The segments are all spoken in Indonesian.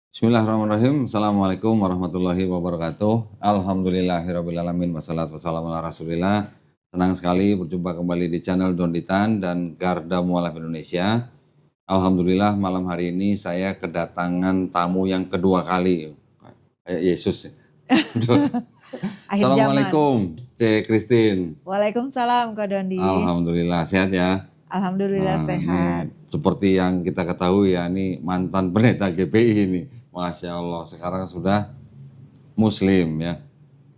Bismillahirrahmanirrahim. Assalamualaikum warahmatullahi wabarakatuh. Alhamdulillahirrabbilalamin. Wassalatu wassalamu ala rasulillah. Senang sekali berjumpa kembali di channel Donditan dan Garda Mualaf Indonesia. Alhamdulillah malam hari ini saya kedatangan tamu yang kedua kali. Kayak Yesus. Assalamualaikum, C. Christine. Waalaikumsalam Kak Dondi. Alhamdulillah sehat ya. Alhamdulillah sehat. Seperti yang kita ketahui ya, ini mantan pendeta GPI ini. Masya Allah, sekarang sudah muslim ya.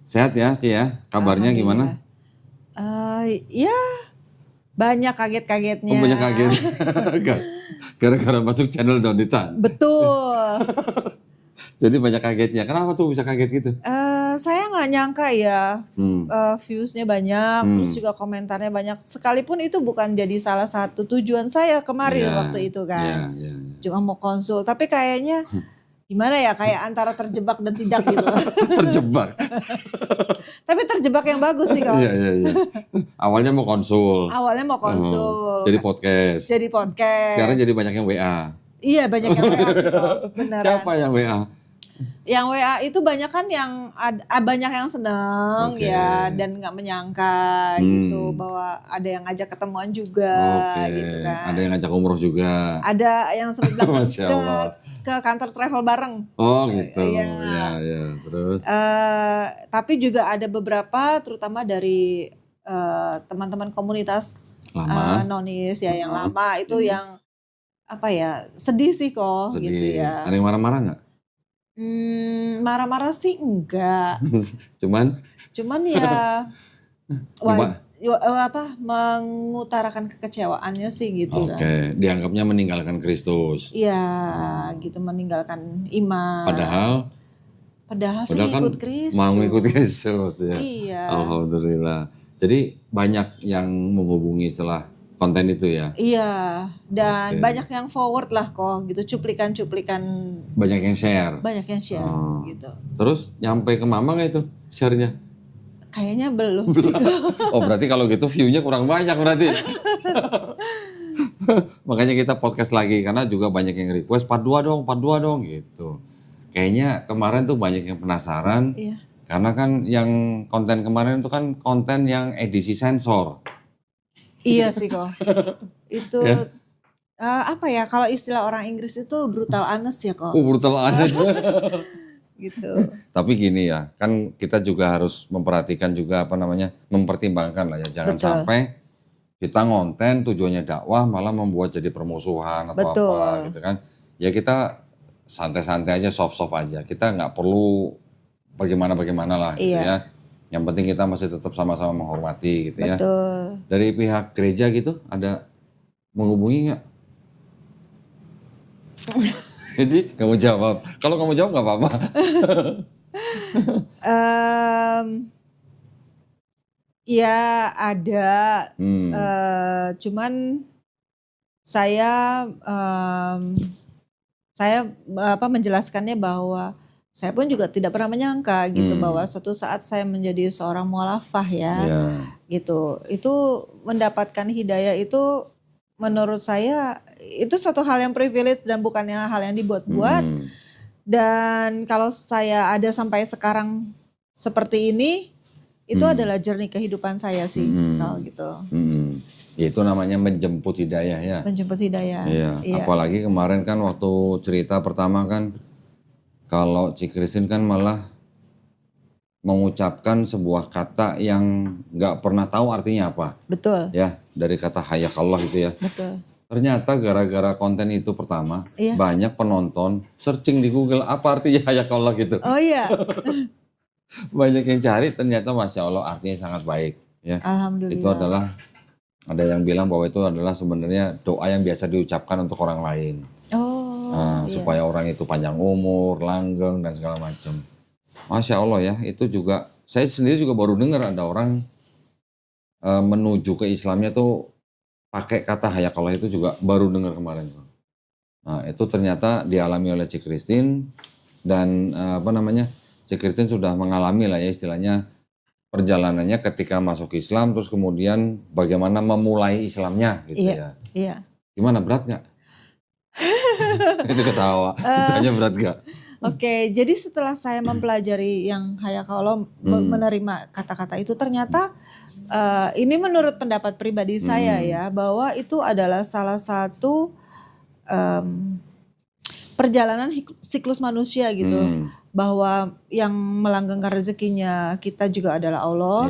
Sehat ya, Ci ya? Kabarnya gimana? Ya banyak kaget-kagetnya. Oh, banyak kaget. Gara-gara masuk channel Donditan. Betul. Jadi banyak kagetnya. Kenapa tuh bisa kaget gitu? Saya nggak nyangka ya, viewsnya banyak, terus juga komentarnya banyak. Sekalipun itu bukan jadi salah satu tujuan saya kemarin waktu itu kan. Cuma mau konsul, tapi kayaknya gimana ya, kayak antara terjebak dan tidak gitu. Terjebak. Tapi terjebak yang bagus sih kalau. Iya. Awalnya mau konsul. Jadi podcast. Sekarang jadi banyak yang WA. Iya, banyak yang WA sih kok, beneran. Siapa yang WA? Yang WA itu banyak kan yang banyak yang senang ya, dan nggak menyangka gitu bahwa ada yang ngajak ketemuan juga gitu kan. Ada yang ngajak umroh juga. Ada yang sempat bilang Masya Allah. ke kantor travel bareng. Oh gitu. Iya. Terus. Tapi juga ada beberapa, terutama dari teman-teman komunitas nonis ya yang lama itu yang apa ya, sedih sih kok. Sedih. Gitu ya. Ada yang marah-marah nggak? Marah-marah sih enggak. Cuman ya mengutarakan kekecewaannya sih gitu kan. Oke, dianggapnya meninggalkan Kristus. Iya, gitu, meninggalkan iman. Padahal sih kan ikut Kristus. Mau ikut Kristus ya. Iya. Alhamdulillah. Jadi banyak yang menghubungi setelah konten itu ya. Iya, dan banyak yang forward lah kok gitu, cuplikan-cuplikan. Banyak yang share. Gitu. Terus nyampe ke Mama nggak itu share-nya? Kayaknya belum sih. Oh berarti kalau gitu view-nya kurang banyak berarti. Makanya kita podcast lagi karena juga banyak yang request part 2 dong gitu. Kayaknya kemarin tuh banyak yang penasaran. Iya. Karena kan yang konten kemarin itu kan konten yang edisi sensor. Iya sih kok. Itu apa ya, kalau istilah orang Inggris itu brutal honest ya kok. Oh brutal honest. Gitu. Tapi gini ya, kan kita juga harus memperhatikan juga mempertimbangkan lah ya. Jangan sampai kita ngonten tujuannya dakwah malah membuat jadi permusuhan atau apa gitu kan. Ya kita santai-santai aja, soft-soft aja. Kita nggak perlu bagaimana lah gitu ya. Yang penting kita masih tetap sama-sama menghormati gitu ya. Betul. Dari pihak gereja gitu ada menghubungi nggak? Jadi kamu jawab. Kalau kamu jawab nggak apa-apa. Ya ada. Cuman saya menjelaskannya bahwa saya pun juga tidak pernah menyangka gitu bahwa suatu saat saya menjadi seorang mualafah ya. Gitu. Itu mendapatkan hidayah itu menurut saya itu suatu hal yang privilege dan bukannya hal yang dibuat-buat. Dan kalau saya ada sampai sekarang seperti ini, itu adalah journey kehidupan saya sih, kalau gitu. Itu namanya menjemput hidayah ya. Menjemput hidayah. Iya. Apalagi kemarin kan waktu cerita pertama kan, kalau Ci Christine kan malah mengucapkan sebuah kata yang nggak pernah tahu artinya apa. Betul. Ya, dari kata hayakallah itu ya. Betul. Ternyata gara-gara konten itu pertama, banyak penonton searching di Google apa artinya hayakallah gitu. Oh iya. Banyak yang cari, ternyata Masya Allah artinya sangat baik. Ya. Alhamdulillah. Itu adalah, ada yang bilang bahwa itu adalah sebenarnya doa yang biasa diucapkan untuk orang lain. Supaya orang itu panjang umur, langgeng dan segala macam. Masya Allah ya, itu juga, saya sendiri juga baru dengar ada orang menuju ke Islamnya tuh pakai kata hayakallah, itu juga baru dengar kemarin. Nah itu ternyata dialami oleh Ci Christine dan Ci Christine sudah mengalami lah ya istilahnya perjalanannya ketika masuk Islam, terus kemudian bagaimana memulai Islamnya gitu ya. Iya. Gimana, berat nggak? Itu ketawa. Ditanya berat gak? Oke, jadi setelah saya mempelajari yang hayakaulo, menerima kata-kata itu, ternyata ini menurut pendapat pribadi saya ya, bahwa itu adalah salah satu perjalanan siklus manusia gitu. Bahwa yang melanggengkan rezekinya kita juga adalah Allah,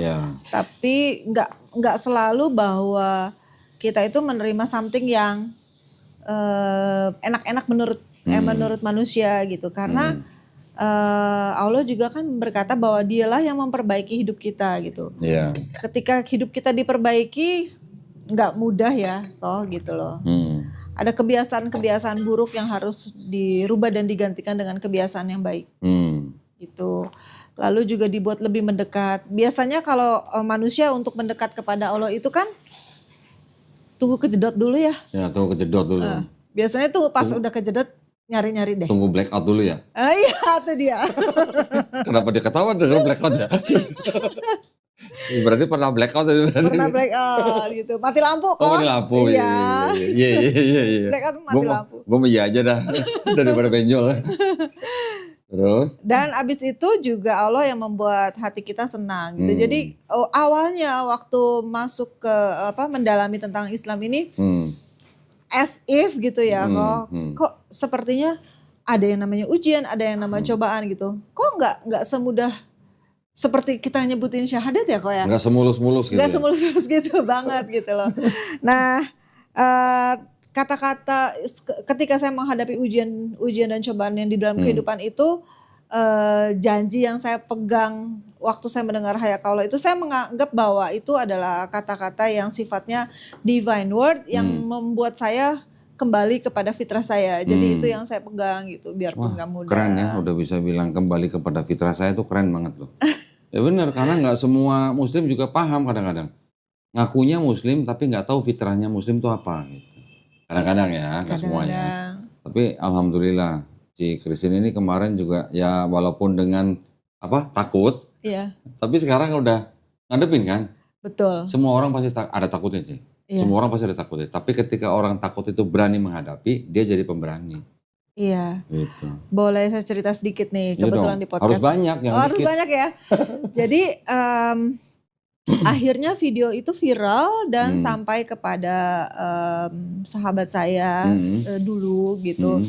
tapi nggak selalu bahwa kita itu menerima something yang enak-enak menurut manusia gitu, karena Allah juga kan berkata bahwa Dialah yang memperbaiki hidup kita gitu. Ketika hidup kita diperbaiki nggak mudah ya toh gitu loh. Ada kebiasaan-kebiasaan buruk yang harus dirubah dan digantikan dengan kebiasaan yang baik. Gitu. Lalu juga dibuat lebih mendekat. Biasanya kalau manusia untuk mendekat kepada Allah itu kan tunggu kejedot dulu ya. Ya, tunggu kejedot dulu. Biasanya tuh pas udah kejedot nyari-nyari deh. Tunggu blackout dulu ya. Iya, itu dia. Kenapa dia ketawa dengan blackout ya? Berarti pernah blackout ya? Pernah blackout gitu. Mati lampu kok. Oh, mati lampu. Iya. Blackout mati lampu. Gue mau iya aja dah daripada benjol. Terus? Dan abis itu juga Allah yang membuat hati kita senang gitu. Jadi awalnya waktu masuk ke mendalami tentang Islam ini, as if gitu ya, kok sepertinya ada yang namanya ujian, ada yang namanya cobaan gitu. Kok nggak semudah seperti kita nyebutin syahadat ya kok ya? Nggak semulus-mulus gitu. Nggak semulus-mulus gitu banget gitu loh. Nah, kata-kata ketika saya menghadapi ujian dan cobaan yang di dalam kehidupan itu, janji yang saya pegang waktu saya mendengar hayakaulo itu, saya menganggap bahwa itu adalah kata-kata yang sifatnya divine word yang membuat saya kembali kepada fitrah saya. Jadi itu yang saya pegang gitu, biarpun nggak mudah. Keren ya, udah bisa bilang kembali kepada fitrah saya, itu keren banget loh. Ya benar, karena nggak semua muslim juga paham kadang-kadang. Ngakunya muslim tapi nggak tahu fitrahnya muslim itu apa gitu. Kadang-kadang ya, nggak semuanya. Tapi alhamdulillah si Christine ini kemarin juga ya walaupun dengan takut. Iya. Tapi sekarang udah ngadepin kan? Betul. Semua orang pasti ada takutnya sih. Iya. Semua orang pasti ada takutnya. Tapi ketika orang takut itu berani menghadapi, dia jadi pemberani. Iya. Gitu. Boleh saya cerita sedikit nih, kebetulan di podcast. Harus banyak yang harus banyak ya. Jadi akhirnya video itu viral dan sampai kepada sahabat saya dulu gitu.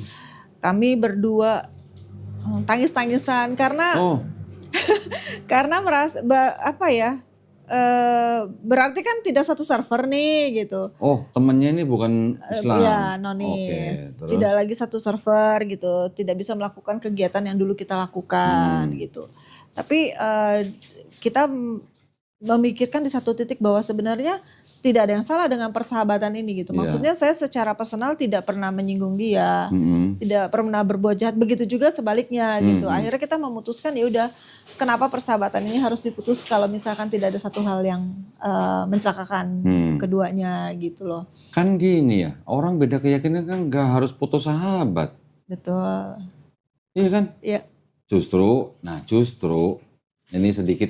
Kami berdua tangis-tangisan karena karena merasa berarti kan tidak satu server nih gitu. Oh, temennya ini bukan Islam. Iya, nonis. Oke, tidak lagi satu server gitu, tidak bisa melakukan kegiatan yang dulu kita lakukan gitu. Tapi kita memikirkan di satu titik bahwa sebenarnya tidak ada yang salah dengan persahabatan ini gitu. Maksudnya saya secara personal tidak pernah menyinggung dia, tidak pernah berbuat jahat. Begitu juga sebaliknya gitu. Akhirnya kita memutuskan ya udah, kenapa persahabatan ini harus diputus kalau misalkan tidak ada satu hal yang mencelakakan keduanya gitu loh. Kan gini ya, orang beda keyakinan kan gak harus putus sahabat. Betul. Iya kan? Iya. Justru ini sedikit.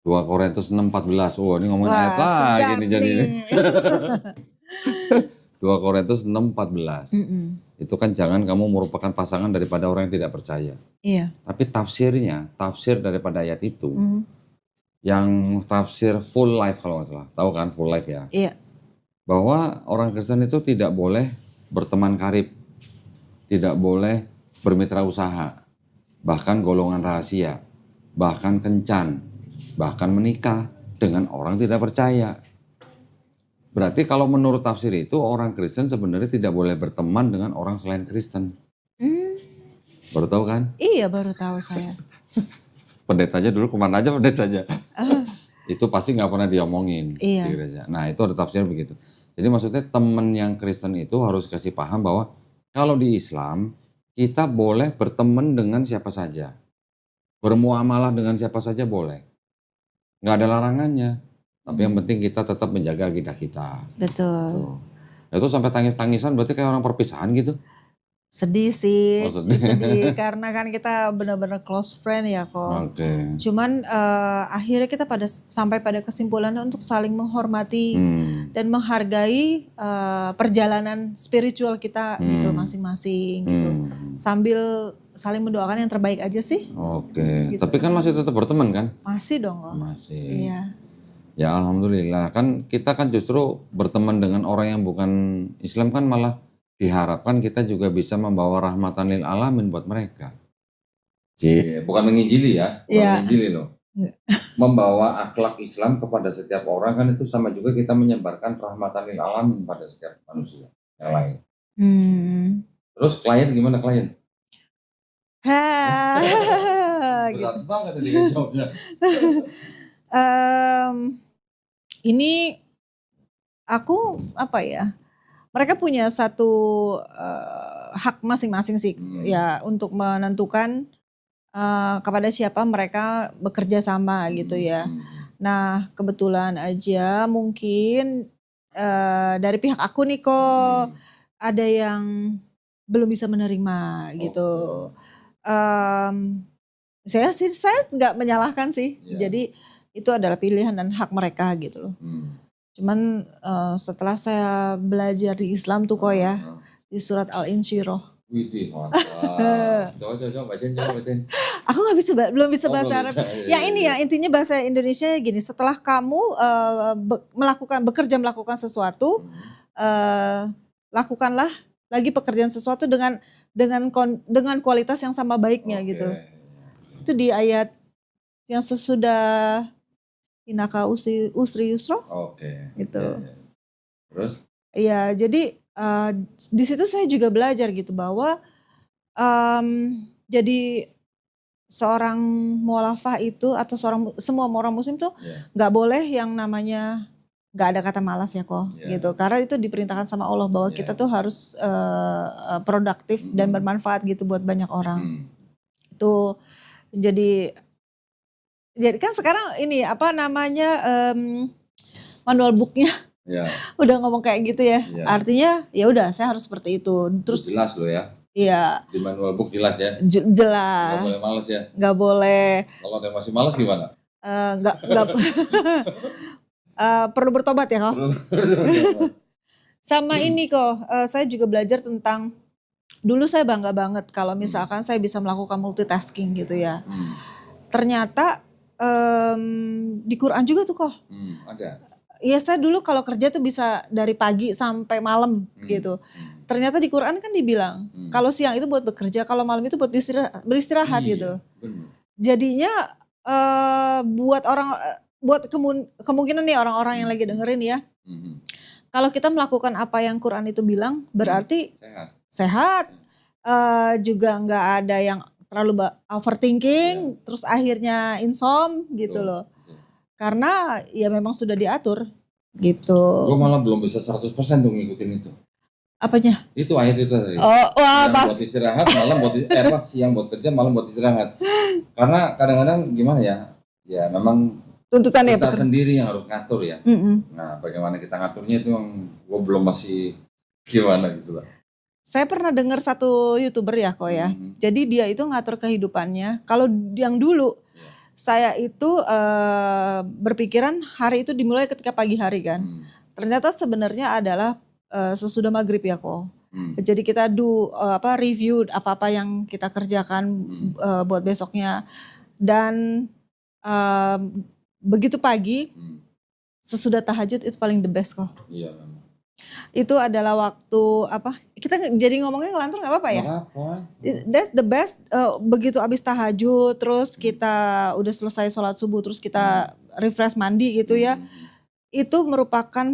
2 Korintus 6:14. Oh, ini ngomongin ayat lagi nih jadi ini. 2 Korintus 6:14. Itu kan jangan kamu merupakan pasangan daripada orang yang tidak percaya. Iya. Tapi tafsir daripada ayat itu, yang tafsir full life kalau nggak salah. Tahu kan full life ya? Iya. Bahwa orang Kristen itu tidak boleh berteman karib. Tidak boleh bermitra usaha. Bahkan golongan rahasia. Bahkan kencan. Bahkan menikah dengan orang tidak percaya. Berarti kalau menurut tafsir itu orang Kristen sebenarnya tidak boleh berteman dengan orang selain Kristen. Baru tahu kan? Iya, baru tahu saya. Pendetanya dulu kemana aja pendetanya? Itu pasti nggak pernah diomongin di Iya. gereja. Nah itu ada tafsir begitu. Jadi maksudnya teman yang Kristen itu harus kasih paham bahwa kalau di Islam kita boleh berteman dengan siapa saja. Bermuamalah dengan siapa saja boleh. Nggak ada larangannya. Tapi yang penting kita tetap menjaga akidah kita. Betul. Tuh. Itu sampai tangis-tangisan berarti kayak orang perpisahan gitu. Sedih sih, Oh, sedih. sedih karena kan kita benar-benar close friend ya kok. Oke. Cuman akhirnya kita sampai pada kesimpulan untuk saling menghormati dan menghargai perjalanan spiritual kita gitu masing-masing gitu. Sambil saling mendoakan yang terbaik aja sih. Oke. Tapi kan masih tetap berteman kan? Masih dong kok. Masih. Iya. Ya alhamdulillah, kan kita kan justru berteman dengan orang yang bukan Islam kan malah diharapkan kita juga bisa membawa rahmatan lil alamin buat mereka. Bukan menginjili ya, bukan menginjili loh. Membawa akhlak Islam kepada setiap orang kan itu sama juga kita menyebarkan rahmatan lil alamin pada setiap manusia yang lain. Terus klien gimana klien? Berat banget tadi jawabnya. Ini aku apa ya? Mereka punya satu hak masing-masing sih ya untuk menentukan kepada siapa mereka bekerja sama gitu ya. Nah kebetulan aja mungkin dari pihak aku nih kok ada yang belum bisa menerima gitu. Saya nggak menyalahkan sih. Jadi itu adalah pilihan dan hak mereka gitu loh. Cuman setelah saya belajar di Islam tuh kok ya, di surat Al-Insyirah. Widih, mantap. Coba bacain. Aku belum bisa bahasa Arab. Ya ini ya intinya bahasa Indonesia gini, setelah kamu melakukan sesuatu, lakukanlah lagi pekerjaan sesuatu dengan kualitas yang sama baiknya gitu. Itu di ayat yang sesudah Inaka usri yusra. Gitu. Terus? Iya, jadi di situ saya juga belajar gitu bahwa jadi seorang mualafah itu atau semua orang muslim tuh nggak boleh yang namanya nggak ada kata malas ya kok gitu. Karena itu diperintahkan sama Allah bahwa kita tuh harus produktif dan bermanfaat gitu buat banyak orang. Itu jadi kan sekarang ini apa namanya manual booknya udah ngomong kayak gitu ya. Artinya ya udah saya harus seperti itu. Terus jelas loh ya. Iya. Di manual book jelas ya. Jelas. Gak boleh males ya. Gak boleh. Kalau ada yang masih males gimana? Gak perlu bertobat ya kok. Sama ini kok saya juga belajar tentang dulu saya bangga banget kalau misalkan saya bisa melakukan multitasking gitu ya. Ternyata di Quran juga tuh kok. Ada. Iya saya dulu kalau kerja tuh bisa dari pagi sampai malam gitu. Ternyata di Quran kan dibilang kalau siang itu buat bekerja, kalau malam itu buat beristirahat gitu. Bener. Jadinya buat kemungkinan nih orang-orang yang lagi dengerin ya. Kalau kita melakukan apa yang Quran itu bilang berarti sehat. Juga nggak ada yang terlalu overthinking, terus akhirnya insom gitu loh. Karena ya memang sudah diatur gitu. Gue malah belum bisa 100% tuh ngikutin itu. Apanya? Itu ayat itu tadi. Pas. Buat istirahat, malam buat siang buat kerja, malam buat istirahat. Karena kadang-kadang gimana ya? Ya memang tuntutan kita sendiri yang harus ngatur ya. Nah, bagaimana kita ngaturnya itu yang gue belum masih gimana gitu lah. Saya pernah dengar satu YouTuber ya kok ya. Jadi dia itu ngatur kehidupannya. Kalau yang dulu saya itu berpikiran hari itu dimulai ketika pagi hari kan. Ternyata sebenarnya adalah sesudah maghrib ya kok. Jadi kita review apa-apa yang kita kerjakan buat besoknya. Dan begitu pagi sesudah tahajud itu paling the best kok. Iya. Itu adalah waktu kita jadi ngomongnya ngelantur nggak apa-apa ya? That's the best. Begitu abis tahajud terus kita udah selesai sholat subuh terus kita refresh mandi gitu ya. Itu merupakan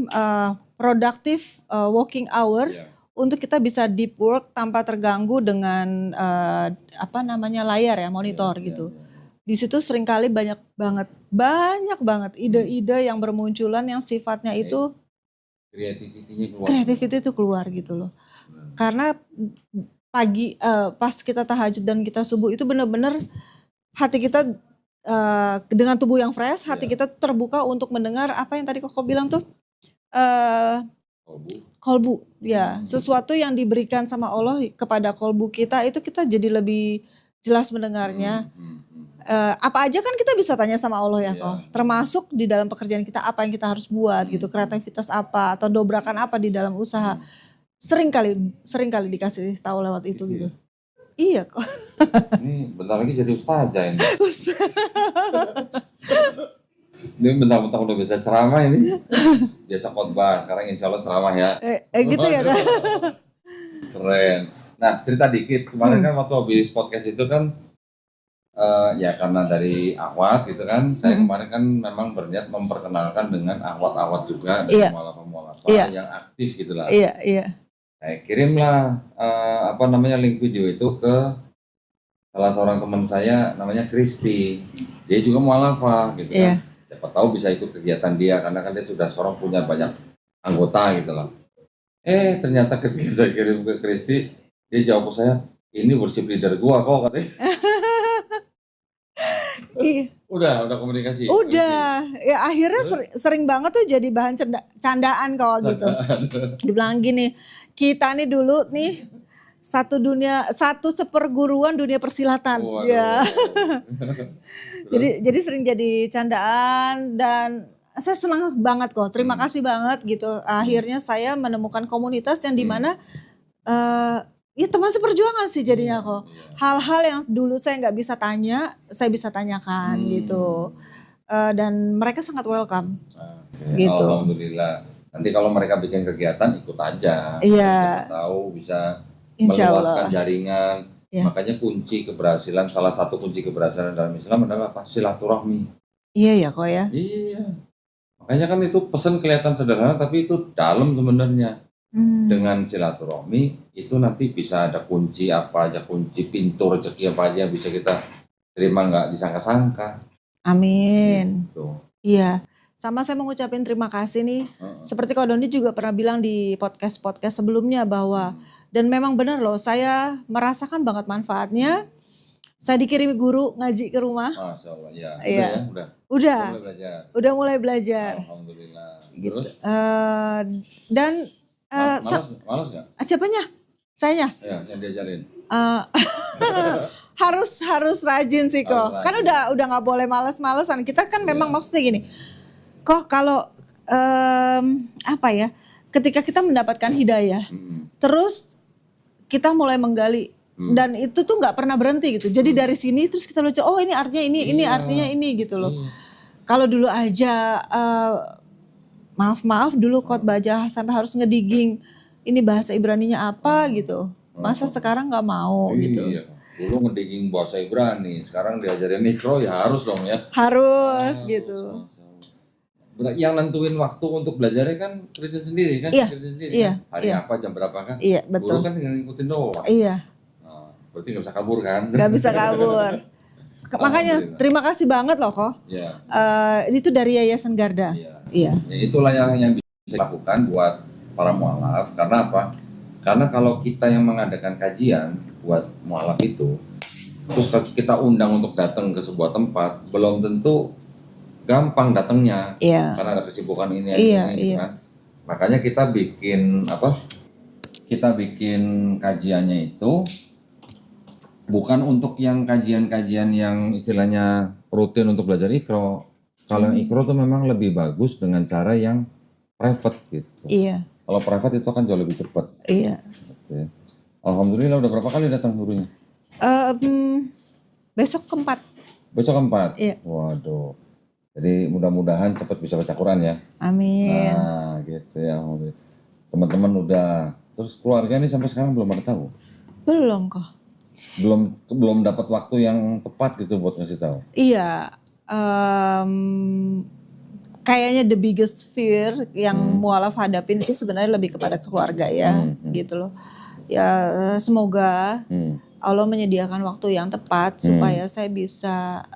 productive working hour untuk kita bisa deep work tanpa terganggu dengan layar ya, monitor gitu. Di situ seringkali banyak banget ide-ide yang bermunculan yang sifatnya itu kreativiti itu keluar gitu loh. Karena pagi pas kita tahajud dan kita subuh itu benar-benar hati kita dengan tubuh yang fresh, hati kita terbuka untuk mendengar apa yang tadi Koko bilang tuh Kolbu, ya. Sesuatu yang diberikan sama Allah kepada kolbu kita itu kita jadi lebih jelas mendengarnya. Apa aja kan kita bisa tanya sama Allah ya kok. Termasuk di dalam pekerjaan kita apa yang kita harus buat gitu, kreativitas apa atau dobrakan apa di dalam usaha. Sering kali dikasih tahu lewat itu gitu. Iya kok. Ini bentar lagi jadi ustazah ini. Ini bentar-bentar udah bisa ceramah ini. Biasa khotbah, sekarang insya Allah ceramah ya. Gitu ya kan. Keren. Nah cerita dikit, kemarin kan waktu habis podcast itu kan ya karena dari Ahwat gitu kan, saya kemarin kan memang berniat memperkenalkan dengan Ahwat-Ahwat juga dari mualaf-mualaf yang aktif gitu lah. Iya. Saya kirimlah link video itu ke salah seorang teman saya namanya Kristi. Dia juga mualafah gitu kan. Siapa tahu bisa ikut kegiatan dia karena kan dia sudah sekarang punya banyak anggota gitu loh. Ternyata ketika saya kirim ke Kristi, dia jawab ke saya, ini worship leader gua kok katanya. Udah komunikasi. Udah, ya akhirnya sering banget tuh jadi bahan candaan kok gitu. Dibilang gini, kita nih dulu nih satu seperguruan dunia persilatan. Waduh. Ya. jadi sering jadi candaan dan saya senang banget kok. Terima kasih banget gitu. Akhirnya saya menemukan komunitas yang dimana ya teman seperjuangan sih jadinya kok. Hal-hal yang dulu saya nggak bisa tanya, saya bisa tanyakan gitu. Dan mereka sangat welcome. Gitu. Alhamdulillah. Nanti kalau mereka bikin kegiatan ikut aja. Iya. Tahu bisa Insya meluaskan Allah. jaringan. Makanya kunci keberhasilan, salah satu kunci keberhasilan dalam Islam adalah apa? Silaturahmi. Iya ya kok ya. Iya. Makanya kan itu pesan kelihatan sederhana tapi itu dalam sebenarnya. Dengan silaturahmi itu nanti bisa ada kunci apa aja, kunci pintu rezeki apa aja bisa kita terima nggak disangka-sangka. Amin. Gitu. Iya. Sama saya mengucapin terima kasih nih. Seperti Kak Doni juga pernah bilang di podcast sebelumnya bahwa dan memang benar loh, saya merasakan banget manfaatnya. Saya dikirim guru ngaji ke rumah. Masya Allah, ya. Udah mulai belajar. Alhamdulillah. Terus? Dan malas nggak? Siapanya? Sayanya? Ya, yang diajarin. harus rajin sih kok. Kan udah nggak boleh malas-malesan. Kita kan memang maksudnya gini. Kok kalau ketika kita mendapatkan hidayah, terus kita mulai menggali dan itu tuh nggak pernah berhenti gitu. Jadi dari sini terus kita lucu, oh ini artinya ini artinya ini gitu loh. Kalau dulu aja maaf dulu khotbah aja sampai harus ngedigging ini bahasa Ibraninya apa gitu. Masa sekarang nggak mau gitu. Dulu ngedigging bahasa Ibrani, sekarang diajarin Iqra ya harus dong ya. Harus gitu. Yang nentuin waktu untuk belajarnya kan Kristen sendiri kan? Kristen sendiri kan? Hari apa, jam berapa kan? Iya, betul. Guru kan tinggal ngikutin doang. Iya. Nah, berarti gak bisa kabur kan? Gak bisa kabur. Makanya terima kasih banget loh kok. Iya. Itu dari Yayasan Garda. Iya. Ya, itulah yang bisa dilakukan buat para mualaf. Karena apa? Karena kalau kita yang mengadakan kajian buat mualaf itu, terus kita undang untuk datang ke sebuah tempat, belum tentu gampang datangnya, karena ada kesibukan ini kan. Makanya kita bikin kajiannya itu bukan untuk yang kajian-kajian yang istilahnya rutin untuk belajar Iqra. Kalau yang Iqra tuh memang lebih bagus dengan cara yang private gitu. Iya. Kalau private itu akan jauh lebih cepat. Iya. Gitu ya. Alhamdulillah udah berapa kali datang gurunya? Besok keempat. Iya. Waduh. Jadi mudah-mudahan cepat bisa baca Quran ya. Amin. Nah gitu ya. Teman-teman udah. Terus keluarga ini sampai sekarang belum ada tahu? Belum kok. Belum dapat waktu yang tepat gitu buat ngasih tahu? Iya. Kayaknya the biggest fear yang mualaf hadapin itu sebenarnya lebih kepada keluarga ya. Gitu loh. Ya semoga Allah menyediakan waktu yang tepat supaya saya bisa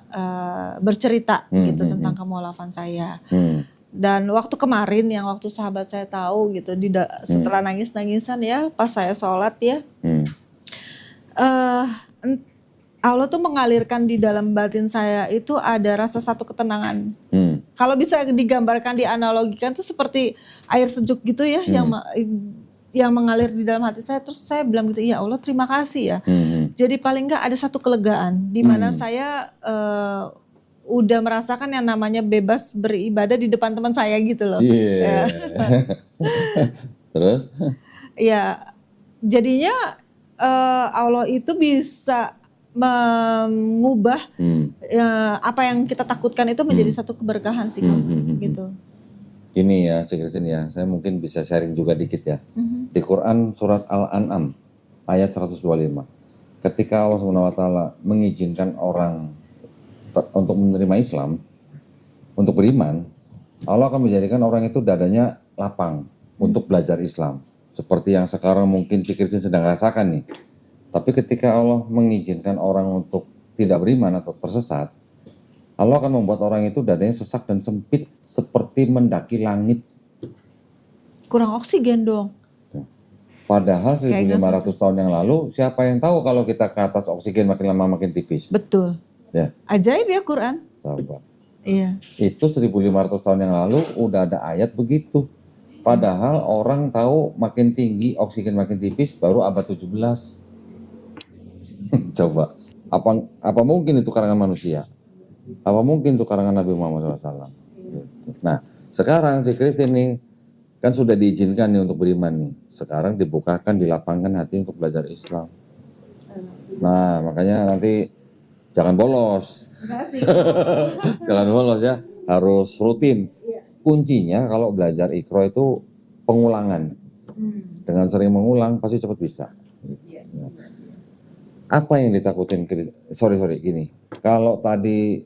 bercerita gitu tentang kemualafan saya. Dan waktu kemarin yang waktu sahabat saya tahu gitu setelah nangis-nangisan ya pas saya sholat ya, Allah tuh mengalirkan di dalam batin saya itu ada rasa satu ketenangan. kalau bisa digambarkan, dianalogikan tuh seperti air sejuk gitu ya, yang mengalir di dalam hati saya. Terus saya bilang gitu, ya Allah terima kasih ya. Jadi paling nggak ada satu kelegaan di mana saya udah merasakan yang namanya bebas beribadah di depan teman saya gitu loh. Yeah. Terus? Ya, jadinya Allah itu bisa mengubah apa yang kita takutkan itu menjadi satu keberkahan sih Kak, gitu. Gini ya, Cik Christine ya, saya mungkin bisa sharing juga dikit ya. Di Quran surat Al-An'am ayat 125. Ketika Allah SWT mengizinkan orang untuk menerima Islam, untuk beriman, Allah akan menjadikan orang itu dadanya lapang untuk belajar Islam. Seperti yang sekarang mungkin Cik Christine sedang rasakan nih. Tapi ketika Allah mengizinkan orang untuk tidak beriman atau tersesat, Allah akan membuat orang itu dadanya sesak dan sempit seperti mendaki langit. Kurang oksigen dong. Padahal 1500 tahun yang lalu, siapa yang tahu kalau kita ke atas oksigen makin lama makin tipis? Betul. Ya. Ajaib ya Quran. Coba. Iya. Itu 1500 tahun yang lalu udah ada ayat begitu. Padahal orang tahu makin tinggi oksigen makin tipis baru abad 17. Coba. Apa mungkin itu karangan manusia? Apa mungkin itu karangan Nabi Muhammad SAW? Gitu. Nah, sekarang si Christine nih kan sudah diizinkan nih untuk beriman nih. Sekarang dibukakan, dilapangkan hati untuk belajar Islam. Nah, makanya nanti jangan bolos. Jangan bolos ya, harus rutin. Kuncinya kalau belajar Iqra itu pengulangan. Dengan sering mengulang pasti cepat bisa. Apa yang ditakutin? Sorry gini. Kalau tadi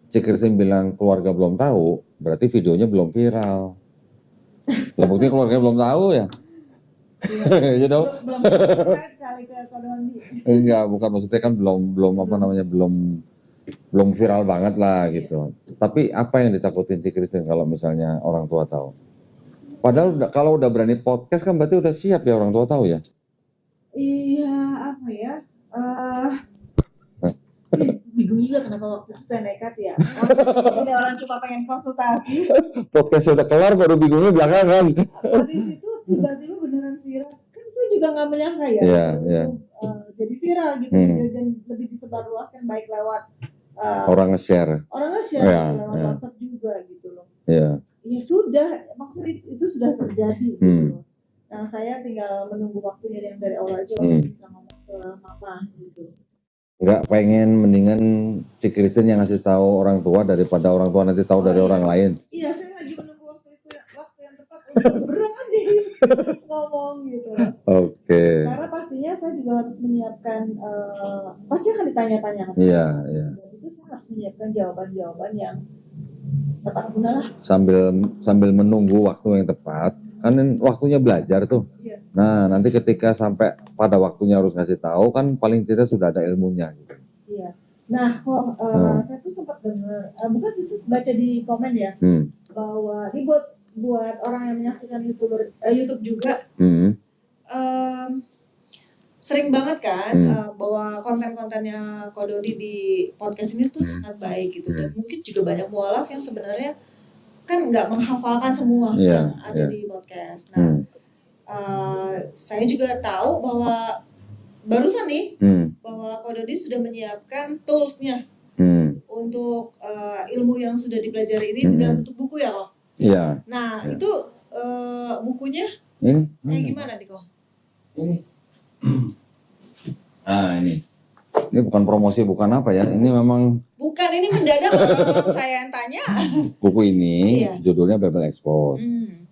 Cik Christine bilang keluarga belum tahu, berarti videonya belum viral. Lah buktinya keluarga belum tahu ya. Iya dong. Enggak, bukan maksudnya kan belum apa namanya belum viral banget lah gitu. Tapi apa yang ditakutin Cik Christine kalau misalnya orang tua tahu? Padahal kalau udah berani podcast kan berarti udah siap ya orang tua tahu ya? Iya, apa ya? Bingung juga kenapa waktu itu saya nekat ya. Ini orang cuma pengen konsultasi. Podcastnya udah kelar baru bingungnya belakangan. Habis itu tiba-tiba beneran viral. Kan saya juga nggak menyangka ya. Iya. Jadi viral gitu dan lebih disebarluaskan baik lewat orang nge-share. Lewat WhatsApp juga gitu loh. Iya. Ya sudah, maksudnya itu sudah terjadi gitu. Nah saya tinggal menunggu waktunya yang dari Allah aja untuk bisa ngomong ke mama gitu. Nggak pengen mendingan Cik Christine yang ngasih tahu orang tua daripada orang tua nanti tahu dari orang lain. Iya, saya lagi menunggu waktu yang tepat untuk berani ngomong gitu. Oke. Karena pastinya saya juga harus menyiapkan, pasti akan ditanya-tanya. Iya. Dan itu saya harus menyiapkan jawaban-jawaban yang tepat guna lah. Sambil menunggu waktu yang tepat, kan waktunya belajar tuh. Iya. Nah, nanti ketika sampai pada waktunya harus ngasih tahu kan paling tidak sudah ada ilmunya gitu. Iya. Nah, saya tuh sempat dengar, bukan sih baca di komen ya, bahwa ini buat orang yang menyaksikan YouTube juga, sering banget kan bahwa konten-kontennya Ko Dodi di podcast ini tuh sangat baik gitu, dan mungkin juga banyak mualaf yang sebenarnya kan nggak menghafalkan semua yang ada di podcast. Nah, saya juga tahu bahwa barusan nih bahwa Ko Dodi sudah menyiapkan toolsnya untuk ilmu yang sudah dipelajari ini di dalam bentuk buku ya kok. Iya. Nah itu bukunya ini kayak gimana nih kok? Ini. Ini bukan promosi, bukan apa ya? Ini memang. Bukan, ini mendadak orang saya yang tanya. Buku ini judulnya Bible Expose.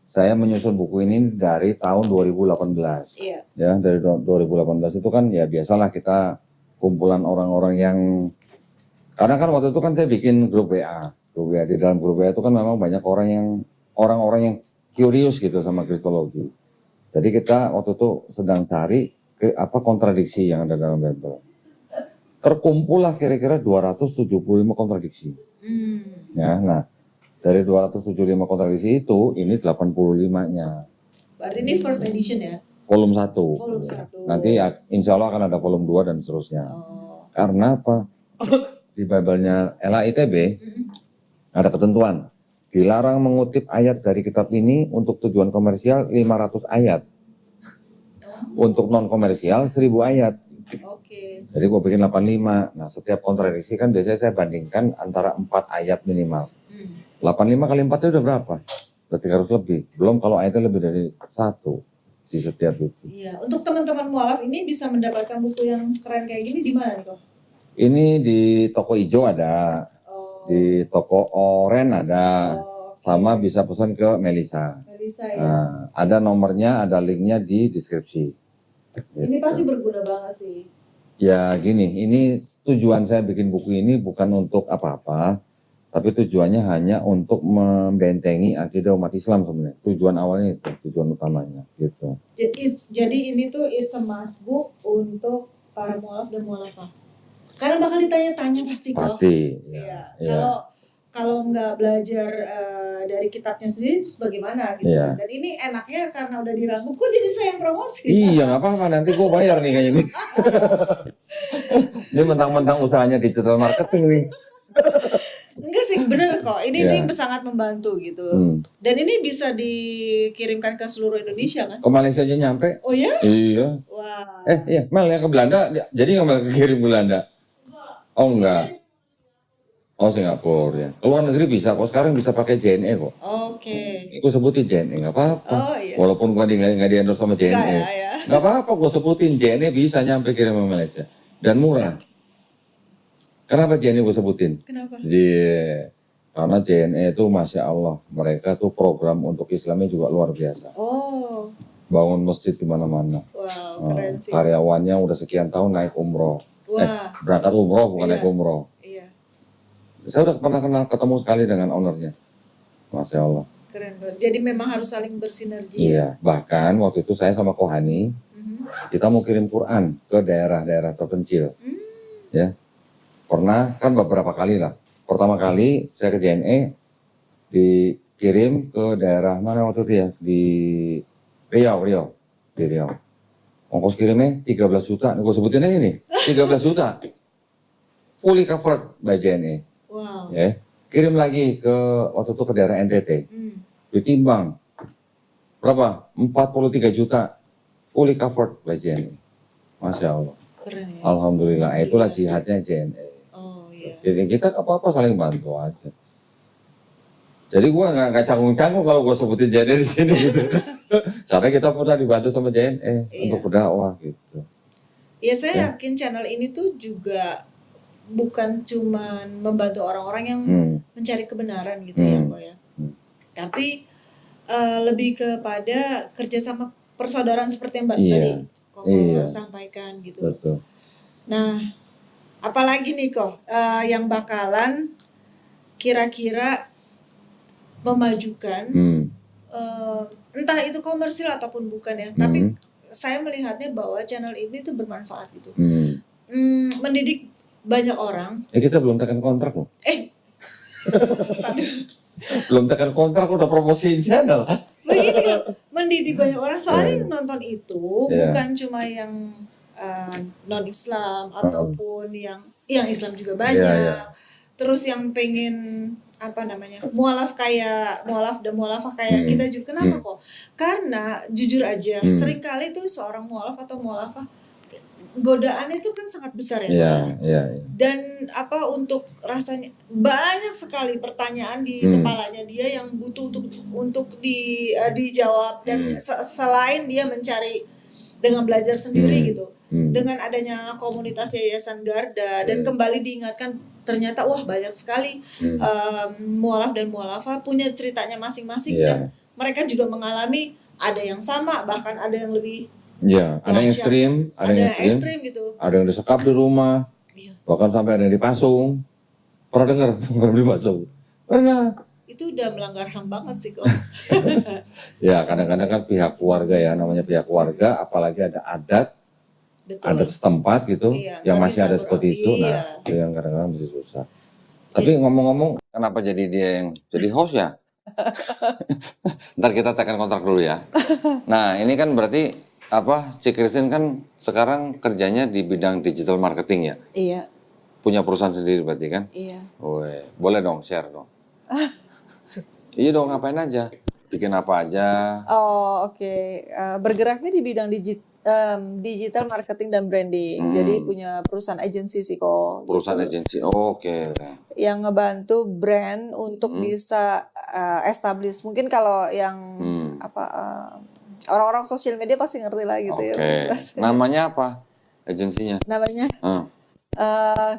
Saya menyusun buku ini dari tahun 2018. Iya. Ya, dari 2018 itu kan ya biasalah kita kumpulan orang-orang yang, karena kan waktu itu kan saya bikin grup WA. Di dalam grup WA itu kan memang banyak orang-orang yang curious gitu sama kristologi. Jadi kita waktu itu sedang cari kontradiksi yang ada dalam Bible. Terkumpullah kira-kira 275 kontradiksi. Ya, nah dari 275 kontradiksi itu ini 85-nya. Berarti ini first edition ya? Volume 1. Volume 1. Nanti insya Allah akan ada volume 2 dan seterusnya. Karena apa? Di Bible-nya LAITB ada ketentuan. dilarang mengutip ayat dari kitab ini untuk tujuan komersial 500 ayat. Untuk non komersial 1000 ayat. Oke. Jadi gue bikin 85. Nah setiap kontradiksi kan biasanya saya bandingkan antara 4 ayat minimal. 85 kali 4 itu udah berapa? Udah 300 lebih. Belum kalau ayatnya lebih dari 1 di setiap itu. Iya, untuk teman-teman mualaf ini bisa mendapatkan buku yang keren kayak gini di mana nih kok? Ini di toko hijau ada, di toko oren ada, sama bisa pesan ke Melisa. Melisa ya. Nah, ada nomornya, ada linknya di deskripsi. Ini pasti berguna banget sih. Ya gini, ini tujuan saya bikin buku ini bukan untuk apa-apa, tapi tujuannya hanya untuk membentengi akidah umat Islam sebenarnya. Tujuan awalnya itu, tujuan utamanya gitu. Jadi ini tuh it's a must book untuk para mualaf dan mualafah. Karena bakal ditanya-tanya pasti kok. Pasti. Iya. Kalau nggak belajar dari kitabnya sendiri terus bagaimana gitu kan. Dan ini enaknya karena udah dirangkum, kok jadi saya yang promosi? Iya nggak apa-apa, nanti gue bayar nih kayaknya nih. Ini mentang-mentang usahanya digital marketing nih. Enggak sih, bener kok. Ini sangat membantu gitu. Dan ini bisa dikirimkan ke seluruh Indonesia kan? Ke Malaysia aja nyampe. Oh ya? Iya. Wah. Iya, Mel yang ke Belanda, jadi nggak kirim Belanda? Oh enggak. Oh Singapura ya. Ke luar negeri bisa kok, sekarang bisa pakai JNE kok. Oke. Gue sebutin JNE nggak apa-apa. Oh iya. Walaupun gue nggak di-endorse sama JNE. Nggak apa-apa, gue sebutin JNE bisa nyampe kirim ke Malaysia. Dan murah. Kenapa JNE gue sebutin? Kenapa? Karena JNE itu Masya Allah, mereka tuh program untuk Islamnya juga luar biasa. Oh. Bangun masjid di mana-mana. Wow, keren sih. Karyawannya udah sekian tahun naik umroh. Wah. Berangkat umroh bukan naik umroh. Iya. Saya udah pernah ketemu sekali dengan ownernya. Masya Allah. Keren banget. Jadi memang harus saling bersinergi. Iya, bahkan waktu itu saya sama Kohani, kita mau kirim Quran ke daerah-daerah terpencil. Ya. Pernah kan beberapa kali lah. Pertama kali saya ke JNE dikirim ke daerah mana waktu itu ya? Di Riau. Di Riau. Ongkos kirimnya 13 juta. Gue sebutin aja nih, 13 juta. Fully covered by JNE. Wow. Ya. Kirim lagi ke waktu itu ke daerah NTT. Ditimbang. Berapa? 43 juta. Fully covered by JNE. Masya Allah. Keren ya. Alhamdulillah. Itulah jihadnya JNE. Oh iya. Jadi kita apa-apa saling bantu aja. Jadi gue nggak canggung-canggung kalau gue sebutin JNE di sini gitu. Karena kita pernah dibantu sama JNE untuk berdakwah gitu. Ya saya yakin channel ini tuh juga bukan cuman membantu orang-orang yang mencari kebenaran gitu ya kok ya. Tapi lebih kepada kerjasama persaudaraan seperti yang Mbak tadi kok sampaikan gitu. Betul. Nah, apalagi nih kok yang bakalan kira-kira memajukan entah itu komersil ataupun bukan ya, tapi saya melihatnya bahwa channel ini tuh bermanfaat gitu. Mendidik banyak orang. Kita belum tekan kontrak loh. Belum tekan kontrak udah promosiin channel. Begini kan, mendidik banyak orang. Soalnya yang nonton itu bukan cuma yang non-Islam ataupun yang Islam juga banyak. Terus yang pengen mualaf dan mualafah kayak kita juga. Kenapa kok? Karena jujur aja seringkali tuh seorang mualaf atau mualafah godaannya itu kan sangat besar ya. Dan untuk rasanya banyak sekali pertanyaan di kepalanya dia yang butuh untuk dijawab, dan selain dia mencari dengan belajar sendiri gitu. Dengan adanya komunitas Yayasan Garda dan kembali diingatkan ternyata banyak sekali mualaf dan mualafah punya ceritanya masing-masing dan mereka juga mengalami ada yang sama, bahkan ada yang lebih ada yang ekstrim, ada yang ekstrim gitu. Ada yang disekap di rumah, bahkan sampai ada yang dipasung. Pernah dengar dipasung? Pernah. Itu udah melanggar HAM banget sih kok. Ya kadang-kadang kan pihak keluarga ya, namanya pihak keluarga, apalagi ada adat setempat gitu, yang masih ada seperti itu. Nah itu yang kadang-kadang masih susah. Tapi ngomong-ngomong, kenapa jadi dia yang jadi host ya? Ntar kita tekan kontrak dulu ya. Nah ini kan berarti Cik Christine kan sekarang kerjanya di bidang digital marketing ya? Iya. Punya perusahaan sendiri berarti kan? Iya. Boleh dong share dong. Iya dong, ngapain aja? Bikin apa aja? Oh oke. Bergeraknya di bidang digital marketing dan branding. Jadi punya perusahaan agensi sih kok. Perusahaan gitu. agensi. Oke. Yang ngebantu brand untuk bisa establish. Mungkin kalau yang orang-orang sosial media pasti ngerti lah gitu ya. Oke. Namanya apa agensinya? Namanya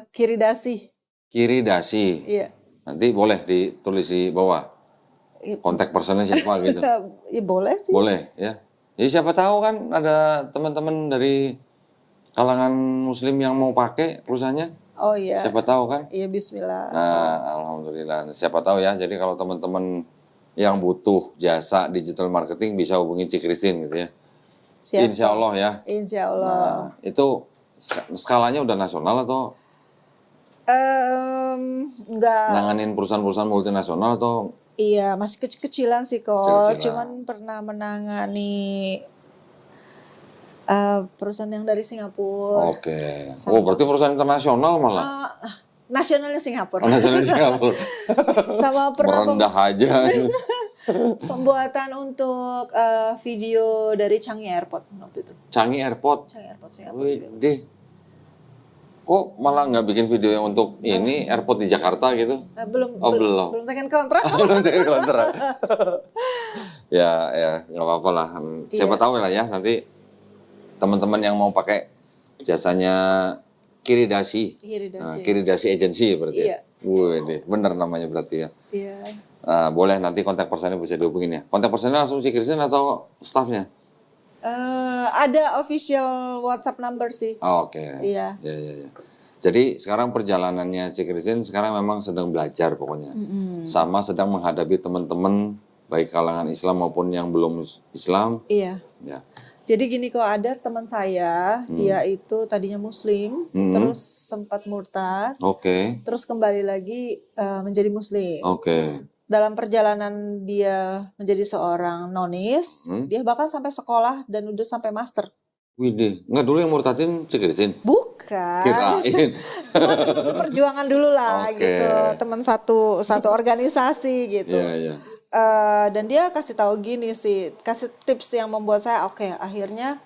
Kiridasi. Kiridasi. Iya. Nanti boleh ditulis di bawah. Kontak personnya siapa gitu. Ya boleh sih. Boleh ya. Jadi siapa tahu kan ada teman-teman dari kalangan muslim yang mau pakai perusahaannya. Oh iya. Siapa tahu kan? Iya bismillah. Nah, alhamdulillah. Siapa tahu ya. Jadi kalau teman-teman yang butuh jasa digital marketing bisa hubungi Cik Christine gitu ya. Siap. Insya Allah ya. Insya Allah. Nah, itu skalanya udah nasional atau Enggak. nanganin perusahaan-perusahaan multinasional atau? Iya, masih kecil-kecilan sih kok. Kecil-kecilan. Cuman pernah menangani perusahaan yang dari Singapura. Oke. Oh, berarti perusahaan internasional malah. Nasionalnya Singapura. Oh, nasional Singapura. Sama pernah Merendah aja. pembuatan untuk video dari Changi Airport waktu itu. Changi Airport. Changi Airport Singapura. Wih, deh. Kok malah nggak bikin video yang untuk ini airport di Jakarta gitu? Belum. Belum. Belum tekan kontrak. Belum ada kontrak. Ya, nggak apa-apa lah. Siapa tahu lah ya nanti teman-teman yang mau pakai jasanya Kiridasi. Kiridasi Agency berarti. Iya. Wih, deh, bener namanya berarti ya. Iya. Boleh nanti kontak personnya bisa dihubungin ya. Kontak personnya langsung si Christine atau staffnya? Ada official WhatsApp number sih. Oke. Iya. Ya. Jadi sekarang perjalanannya Cik Christine sekarang memang sedang belajar pokoknya. Sama sedang menghadapi teman-teman baik kalangan Islam maupun yang belum Islam. Iya. Ya. Jadi gini kok ada teman saya, dia itu tadinya Muslim, terus sempat murtad, terus kembali lagi menjadi Muslim. Dalam perjalanan dia menjadi seorang nonis, dia bahkan sampai sekolah dan udah sampai master. Widih, nggak dulu yang murtadin Cik Christine? Bukan. Kirain. Cuma teman seperjuangan dulu lah gitu, teman satu organisasi gitu. Iya. Dan dia kasih tahu gini sih, kasih tips yang membuat saya akhirnya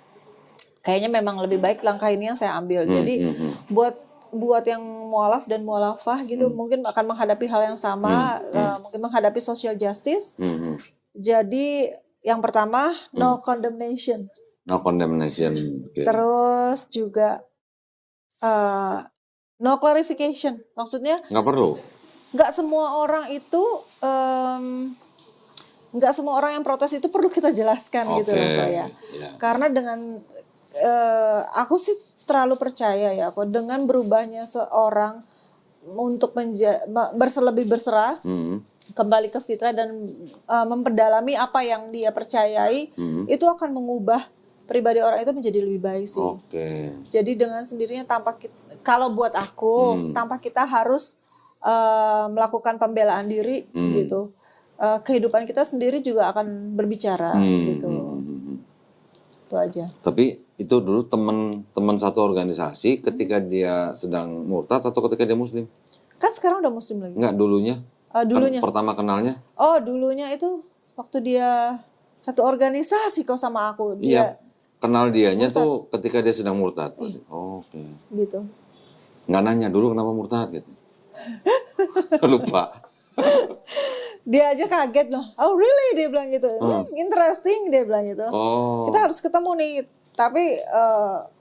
kayaknya memang lebih baik langkah ini yang saya ambil. Jadi buat yang mualaf dan mualafah gitu mungkin akan menghadapi hal yang sama, mungkin menghadapi social justice. Jadi yang pertama no condemnation. No condemnation. Terus juga no clarification. Maksudnya nggak perlu. Nggak semua orang itu nggak semua orang yang protes itu perlu kita jelaskan gitu loh Pak ya. Karena dengan aku sih terlalu percaya ya kok dengan berubahnya seorang untuk lebih berserah, kembali ke fitrah dan memperdalami apa yang dia percayai, itu akan mengubah pribadi orang itu menjadi lebih baik sih. Jadi dengan sendirinya kalau buat aku tanpa kita harus melakukan pembelaan diri gitu. Kehidupan kita sendiri juga akan berbicara gitu. Itu aja. Tapi itu dulu teman satu organisasi ketika dia sedang murtad atau ketika dia muslim? Kan sekarang udah muslim lagi. Enggak, dulunya. Dulunya. Kan pertama kenalnya? Oh, dulunya itu waktu dia satu organisasi kok sama aku. Iya. Kenal dianya murtad. Tuh ketika dia sedang murtad. Gitu. Nggak nanya dulu kenapa murtad gitu. Lupa. Dia aja kaget loh. Oh really, dia bilang gitu. Interesting, dia bilang gitu. Kita harus ketemu nih. Tapi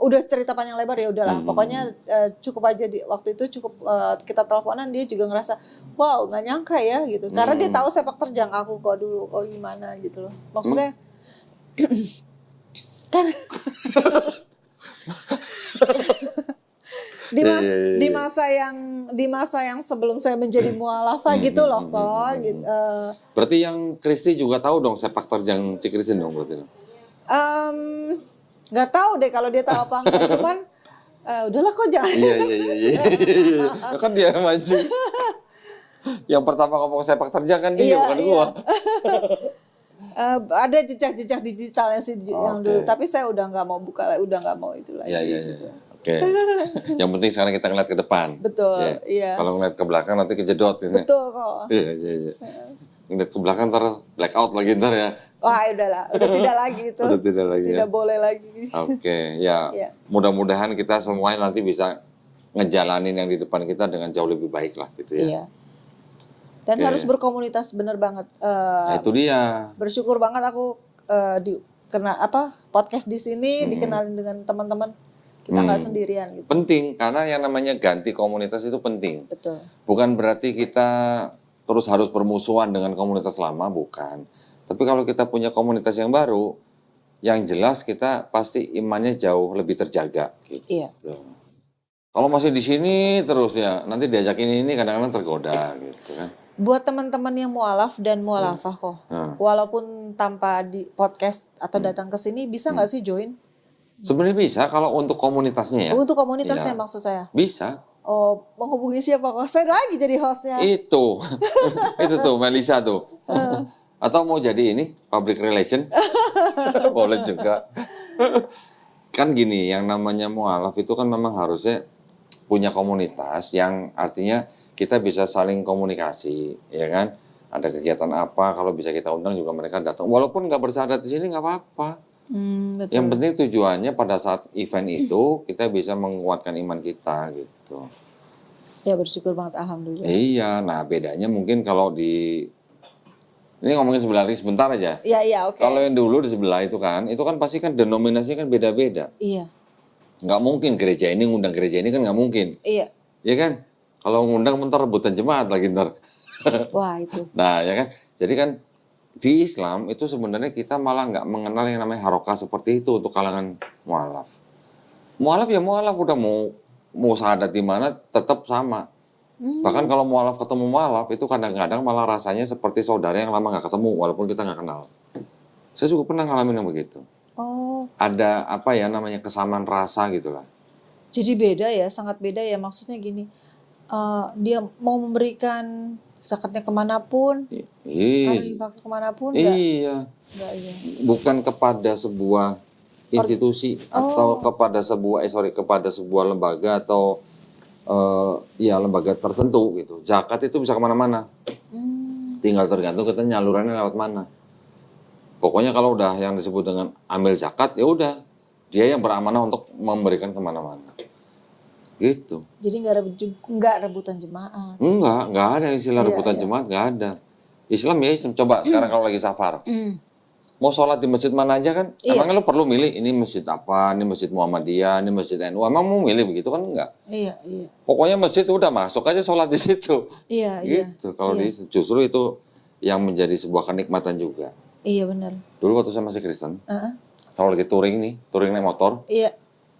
udah cerita panjang lebar ya udahlah. Pokoknya cukup aja waktu itu cukup kita teleponan, dia juga ngerasa wow nggak nyangka ya gitu. Karena dia tahu sepak terjang aku kok dulu, kok gimana gitu loh. Maksudnya kan di masa yang sebelum saya menjadi mualafah gitu loh kok gitu. Berarti yang Kristi juga tahu dong sepak terjang Cik Christine dong berarti. Nggak tahu deh kalau dia tahu apa enggak, cuman udahlah kok jangan. Iya. Kan dia mancing. Yang pertama ngomong sepak terjang kan dia bukan gua. Ada jejak-jejak digitalnya sih yang dulu, tapi saya udah nggak mau buka, udah nggak mau itu lagi. Gitu. Oke. Yang penting sekarang kita ngeliat ke depan. Betul. Iya. Kalau ngeliat ke belakang nanti kejedot. Betul kok. Iya. ngeliat ke belakang ntar blackout lagi ntar ya. Wah udahlah, udah tidak lagi itu. Udah tidak lagi Tidak ya. boleh lagi. Oke, ya Iya. mudah-mudahan kita semuanya nanti bisa ngejalanin yang di depan kita dengan jauh lebih baik lah gitu ya. Iya. Dan Oke. harus berkomunitas, bener banget. Nah, itu dia. Bersyukur banget aku kena podcast di sini dikenalin dengan teman-teman. Kita nggak sendirian gitu. Penting, karena yang namanya ganti komunitas itu penting. Betul. Bukan berarti kita terus harus bermusuhan dengan komunitas lama, bukan. Tapi kalau kita punya komunitas yang baru, yang jelas kita pasti imannya jauh lebih terjaga. Gitu. Iya. Kalau masih di sini terus ya, nanti diajakin ini kadang-kadang tergoda gitu kan. Buat teman-teman yang mualaf dan mualafah kok, walaupun tanpa di podcast atau datang ke sini, bisa nggak sih join? Sebenarnya bisa kalau untuk komunitasnya ya. Untuk komunitasnya Ya. maksud saya. Bisa. Oh, menghubungi siapa kok? Saya lagi jadi hostnya. Itu. Itu tuh Melisa tuh. Atau mau jadi ini public relation? Boleh juga. Kan gini, yang namanya mualaf itu kan memang harusnya punya komunitas yang artinya kita bisa saling komunikasi, ya kan? Ada kegiatan apa, kalau bisa kita undang juga mereka datang. Walaupun nggak bersyarat di sini nggak apa-apa. Betul. Yang penting tujuannya pada saat event itu kita bisa menguatkan iman kita gitu. Ya bersyukur banget, alhamdulillah. Iya, nah bedanya mungkin kalau di ini ngomongin sebelah lagi sebentar aja. Iya, oke. Kalau yang dulu di sebelah itu kan pasti kan denominasinya kan beda-beda. Iya. Nggak mungkin gereja ini ngundang gereja ini kan nggak mungkin. Iya. Iya kan? Kalau ngundang bentar rebutan jemaat lagi ntar. Wah itu. Nah ya kan, jadi kan di Islam itu sebenarnya kita malah nggak mengenal yang namanya harokah seperti itu untuk kalangan mualaf. Mualaf ya mualaf, udah mau syahadat di mana tetap sama. Bahkan kalau mualaf ketemu mualaf itu kadang-kadang malah rasanya seperti saudara yang lama nggak ketemu walaupun kita nggak kenal. Saya juga pernah ngalamin yang begitu. Oh, Ada apa ya namanya kesamaan rasa gitulah. jadi beda ya, sangat beda ya. Maksudnya gini, dia mau memberikan zakatnya kemanapun, infak kemanapun, Iya. enggak iya. Bukan kepada sebuah institusi atau kepada sebuah lembaga atau lembaga tertentu gitu. Zakat itu bisa kemana-mana. Tinggal tergantung kita nyalurannya lewat mana. Pokoknya kalau udah yang disebut dengan ambil zakat ya udah dia yang beramanah untuk memberikan kemana-mana. Gitu. Jadi nggak rebutan jemaat. Enggak ada istilah rebutan jemaat, enggak ada. Islam ya Islam. Coba sekarang kalau lagi safar. Mau sholat di masjid mana aja kan? Emangnya lo perlu milih ini masjid apa, ini masjid Muhammadiyah, ini masjid NU. Emang mau milih begitu kan enggak? Iya. Pokoknya masjid udah masuk aja sholat di situ. Iya. Gitu. Kalau justru itu yang menjadi sebuah kenikmatan juga. Iya benar. Dulu waktu saya masih Kristen, kalau lagi touring naik motor, Iya.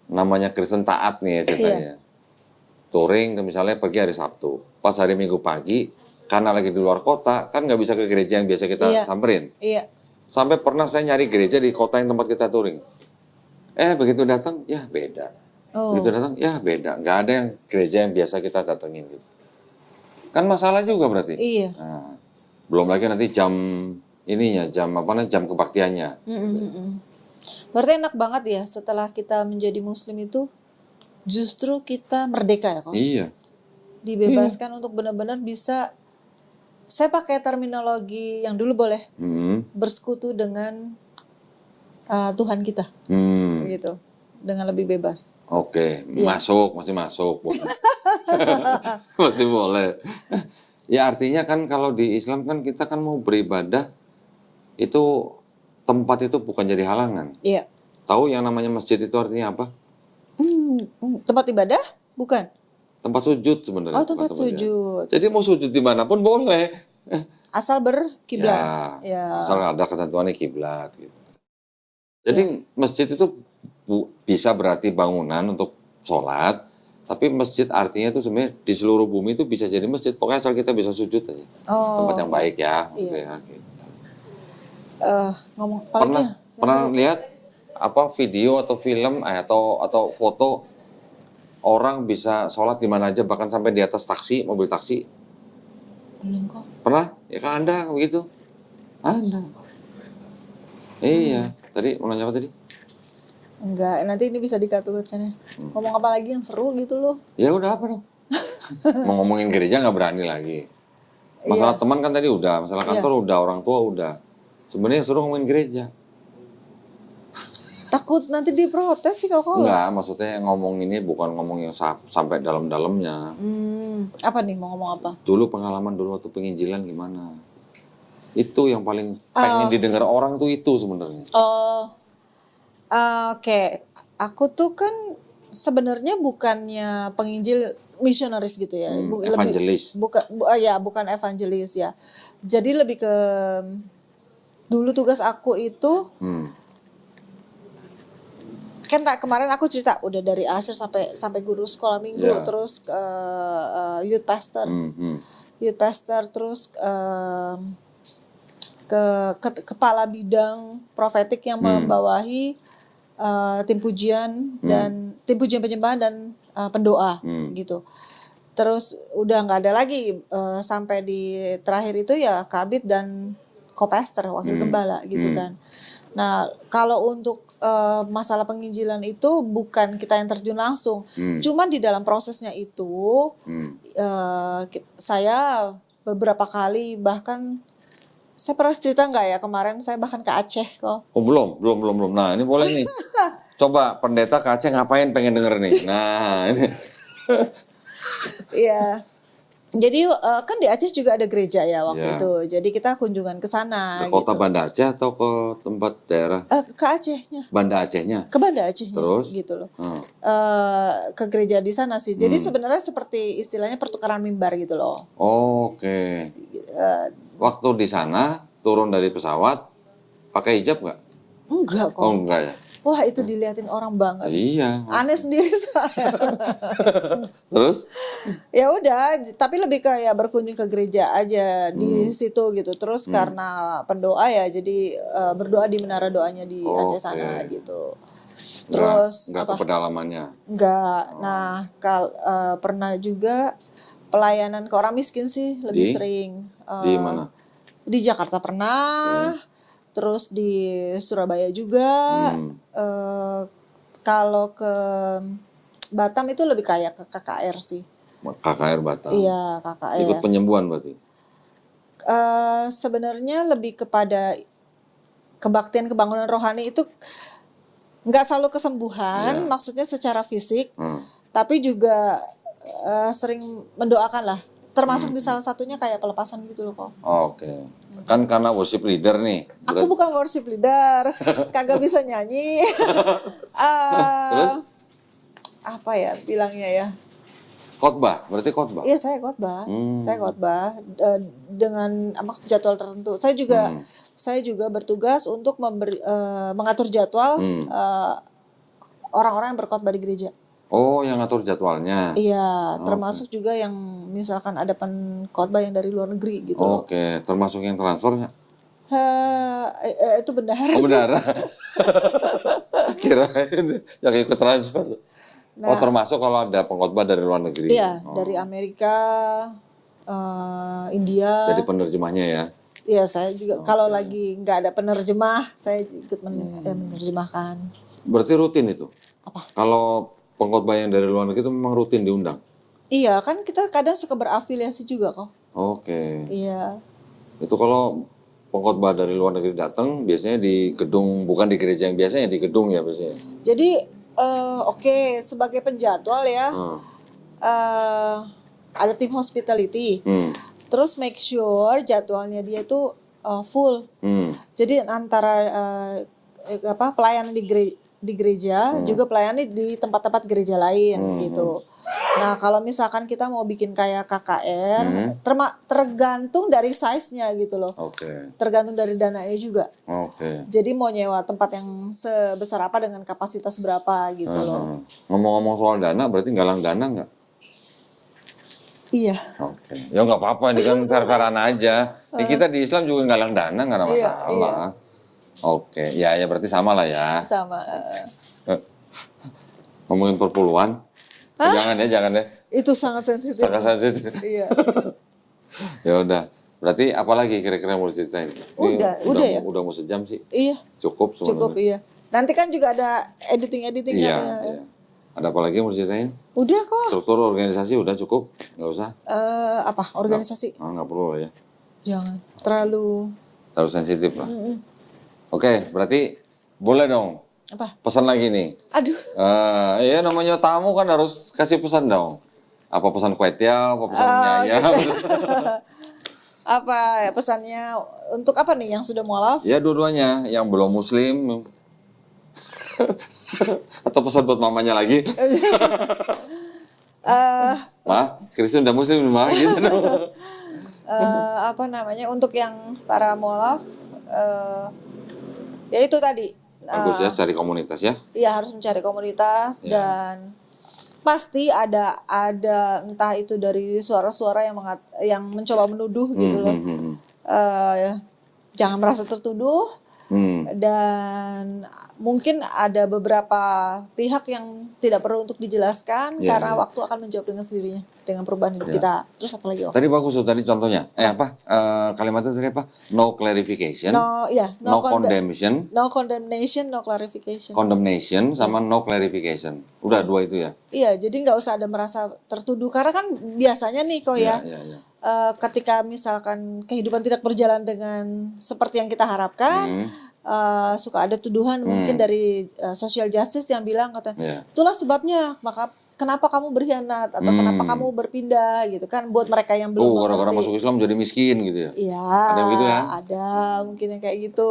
namanya Kristen taat nih ya ceritanya. Touring misalnya pergi hari Sabtu, pas hari Minggu pagi, karena lagi di luar kota, kan nggak bisa ke gereja yang biasa kita samperin. Iya. Sampai pernah saya nyari gereja di kota yang tempat kita touring. Begitu datang, ya beda. Begitu datang, ya beda. Nggak ada yang gereja yang biasa kita datengin gitu. Kan masalah juga berarti. Iya. Nah, belum lagi nanti jam kebaktiannya. Berarti enak banget ya setelah kita menjadi muslim itu justru kita merdeka ya kok. Iya. Dibebaskan untuk benar-benar bisa, saya pakai terminologi yang dulu boleh, bersekutu dengan Tuhan kita. Gitu. Dengan lebih bebas. Oke, masih masuk. Masih boleh. Ya artinya kan kalau di Islam kan kita kan mau beribadah itu tempat itu bukan jadi halangan. Iya. Tahu yang namanya masjid itu artinya apa? Tempat ibadah? Bukan. Tempat sujud sebenarnya. Oh, tempat sujud. Jadi mau sujud dimanapun boleh. Asal berkiblat. Ya. Asal ada ketentuannya kiblat gitu. Jadi masjid itu bisa berarti bangunan untuk sholat, tapi masjid artinya itu sebenarnya di seluruh bumi itu bisa jadi masjid. Pokoknya asal kita bisa sujud aja. Tempat yang baik ya. Iya. Gitu. Ngomong Pernah lihat apa video atau film atau foto orang bisa sholat di mana aja bahkan sampai di atas mobil taksi? Belum kok. Pernah? Ya kan Anda begitu? Anda. Iya. Tadi mau nanya apa tadi? Enggak, nanti ini bisa dikategorikan ya. Ngomong apa lagi yang seru gitu loh. Ya udah apa dong? Mau ngomongin gereja nggak berani lagi. Masalah teman kan tadi udah, masalah kantor udah, orang tua udah. Sebenarnya suruh ngomongin gereja. Takut nanti diprotes sih kalau Enggak, maksudnya ngomong ini bukan ngomong yang sampai dalam-dalamnya. Apa nih, mau ngomong apa? Dulu pengalaman dulu waktu penginjilan gimana? Itu yang paling pengen didengar orang tuh itu sebenarnya. Oke. Aku tuh kan sebenarnya bukannya penginjil misionaris gitu ya. Evangelis. Bukan evangelis ya. Jadi lebih ke dulu tugas aku itu kan kemarin aku cerita udah dari Asher sampai guru sekolah minggu, terus youth pastor. Youth pastor, terus ke kepala bidang profetik yang membawahi tim pujian dan tim pujian penyembahan dan pendoa gitu. Terus udah nggak ada lagi sampai di terakhir itu ya kabid dan co-pastor, wakil gembala gitu kan. Nah, kalau untuk masalah penginjilan itu bukan kita yang terjun langsung, cuman di dalam prosesnya itu saya beberapa kali, bahkan saya pernah cerita nggak ya kemarin saya bahkan ke Aceh kok. Oh belum. Nah ini boleh nih. Coba pendeta ke Aceh ngapain, pengen denger nih. Nah ini. Iya. Jadi kan di Aceh juga ada gereja ya waktu itu. Jadi kita kunjungan ke sana. Ke kota Banda Aceh atau ke tempat daerah? Ke Acehnya. Banda Acehnya. Ke Banda Acehnya. Terus? Gitu loh. Ke gereja di sana sih. Jadi sebenarnya seperti istilahnya pertukaran mimbar gitu loh. Oke. Waktu di sana turun dari pesawat pakai hijab nggak? Enggak kok. Oh enggak ya. Wah itu diliatin orang banget. Iya. Aneh sendiri saya. Terus? Ya udah, tapi lebih kayak berkunjung ke gereja aja di situ gitu. Terus karena pendoa ya, jadi berdoa di menara doanya di Aceh sana gitu. Terus nggak ke pedalamannya? Enggak. Nah, pernah juga pelayanan ke orang miskin sih lebih sering. Di mana? Di Jakarta pernah. Terus di Surabaya juga. Kalau ke Batam itu lebih kayak ke KKR sih. KKR Batam. Iya, KKR. Ikut penyembuhan berarti? Sebenarnya lebih kepada kebaktian kebangunan rohani itu nggak selalu kesembuhan, maksudnya secara fisik, tapi juga sering mendoakan lah. Termasuk di salah satunya kayak pelepasan gitu loh kok. Oke. Kan karena worship leader nih. Aku bukan worship leader, kagak bisa nyanyi. Terus? Apa ya bilangnya ya? Khotbah, berarti khotbah? Iya saya khotbah, dengan jadwal tertentu. Saya juga bertugas untuk mengatur jadwal orang-orang yang berkhotbah di gereja. Oh, yang ngatur jadwalnya? Iya, termasuk juga yang misalkan ada khotbah yang dari luar negeri gitu loh. Oke, termasuk yang transfer nggak? Itu bendahara. Oh, bendahara. Kirain yang ikut transfer. Nah, termasuk kalau ada pengkhotbah dari luar negeri? Iya, dari Amerika, India. Jadi penerjemahnya ya? Iya, saya juga kalau lagi nggak ada penerjemah, saya ikut menerjemahkan. Berarti rutin itu? Apa? Kalau pengkhotbah yang dari luar negeri itu memang rutin diundang? Iya, kan kita kadang suka berafiliasi juga kok. Oke. Iya. Itu kalau pengkhotbah dari luar negeri datang, biasanya di gedung, bukan di gereja yang biasanya, di gedung ya biasanya? Jadi, sebagai penjadwal ya, ada tim hospitality. Terus make sure jadwalnya dia itu full. Jadi antara pelayanan di gereja juga pelayanan di tempat-tempat gereja lain gitu. Nah kalau misalkan kita mau bikin kayak KKR, tergantung dari size-nya gitu loh. Tergantung dari dananya juga. Jadi mau nyewa tempat yang sebesar apa dengan kapasitas berapa gitu loh. Ngomong-ngomong soal dana, berarti galang dana nggak? Iya. Ya nggak apa-apa, ini kan fair-fairan aja. Kita di Islam juga galang dana, nggak ada masalah. Ya berarti sama lah ya. Sama. Ngomongin perpuluhan, jangan ya. Itu sangat sensitif. Iya. Ya udah. Berarti apalagi kira-kira mau diceritain? Udah ya. Udah mau sejam sih. Iya. Cukup sebenarnya. Cukup iya. Nanti kan juga ada editing. Iya. Ada apa lagi yang mau diceritain? Udah kok. Struktur organisasi udah cukup, nggak usah. Apa organisasi? Nggak perlu lah ya. Jangan terlalu Sensitif lah. Oke, berarti boleh dong. apa? Pesan lagi nih. Aduh. Iya namanya tamu kan harus kasih pesan dong. Apa pesan kue tiaw, apa pesan mie ayam? Apa ya pesannya untuk apa nih yang sudah mualaf? Ya dua-duanya, yang belum muslim. Atau pesan buat mamanya lagi. Ma, Kristen udah muslim Ma, gitu dong. Apa namanya untuk yang para mualaf ya itu tadi. Bagus ya, cari komunitas ya. Iya harus mencari komunitas dan pasti ada entah itu dari suara-suara yang mencoba menuduh gitu loh. Jangan merasa tertuduh. Dan mungkin ada beberapa pihak yang tidak perlu untuk dijelaskan karena waktu akan menjawab dengan sendirinya dengan perubahan hidup kita. Terus apa lagi? Tadi bagus tuh tadi contohnya. Kalimatnya tadi apa? No clarification. No condemnation. No condemnation, no clarification. Condemnation sama no clarification. Udah dua itu ya. Iya, jadi nggak usah ada merasa tertuduh karena kan biasanya nih kok ketika misalkan kehidupan tidak berjalan dengan seperti yang kita harapkan, suka ada tuduhan mungkin dari social justice yang bilang katanya, itulah sebabnya maka kenapa kamu berkhianat atau kenapa kamu berpindah gitu kan buat mereka yang belum mengerti. Gara-gara masuk Islam jadi miskin gitu ya? Iya, ada gitu ya? Ada mungkin yang kayak gitu.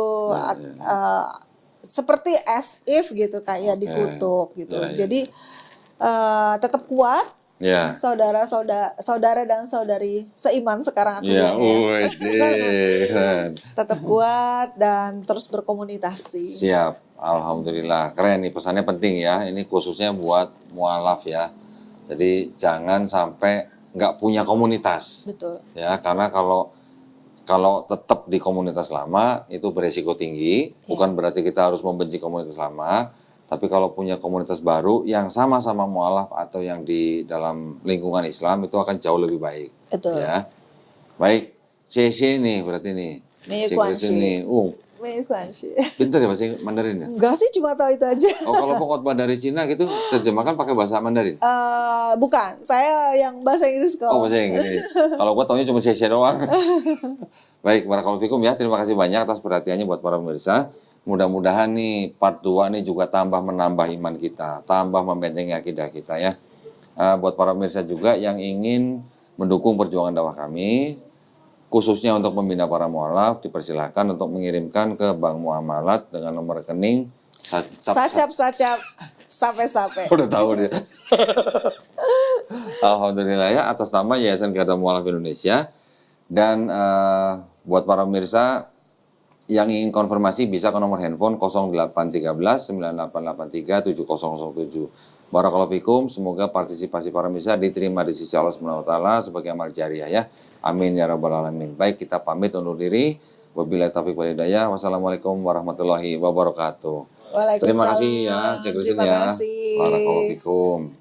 Seperti as if gitu kayak dikutuk gitu. Jadi tetap kuat, saudara dan saudari seiman sekarang aku tetap kuat dan terus berkomunikasi. Siap, alhamdulillah keren nih pesannya penting ya. Ini khususnya buat mualaf ya. Jadi jangan sampai nggak punya komunitas. Betul. Ya karena kalau tetap di komunitas lama itu beresiko tinggi. Bukan berarti kita harus membenci komunitas lama. Tapi kalau punya komunitas baru yang sama-sama mualaf atau yang di dalam lingkungan Islam itu akan jauh lebih baik. Betul. Ya. Baik, CC nih berarti nih. Pintar ya bahasa Mandarin ya? Enggak sih, cuma tahu itu aja. Kalau khotbah dari Cina gitu terjemahkan pakai bahasa Mandarin? Bukan, saya yang bahasa Inggris kok. Bahasa Inggris. Kalau gua taunya cuma CC doang. Baik, barakallahu fikum ya. Terima kasih banyak atas perhatiannya buat para pemirsa. Mudah-mudahan nih part 2 nih juga tambah menambah iman kita, tambah membentengi akidah kita ya. Buat para pemirsa juga yang ingin mendukung perjuangan dakwah kami, khususnya untuk membina para mualaf, dipersilahkan untuk mengirimkan ke Bank Muamalat dengan nomor rekening sacap sampai. Udah tahu dia. Alhamdulillah ya atas nama Yayasan Garda Mualaf Indonesia. Dan buat para pemirsa yang ingin konfirmasi bisa ke nomor handphone 0813 9883 7007. Barakallahu fikum, semoga partisipasi para pemirsa diterima di sisi Allah Subhanahu wa taala sebagai amal jariah ya. Amin ya rabbal alamin. Baik, kita pamit undur diri. Wabillahi taufiq wal hidayah. Wassalamualaikum warahmatullahi wabarakatuh. Terima kasih ya, Cek Kristin ya. Barakallahu fikum.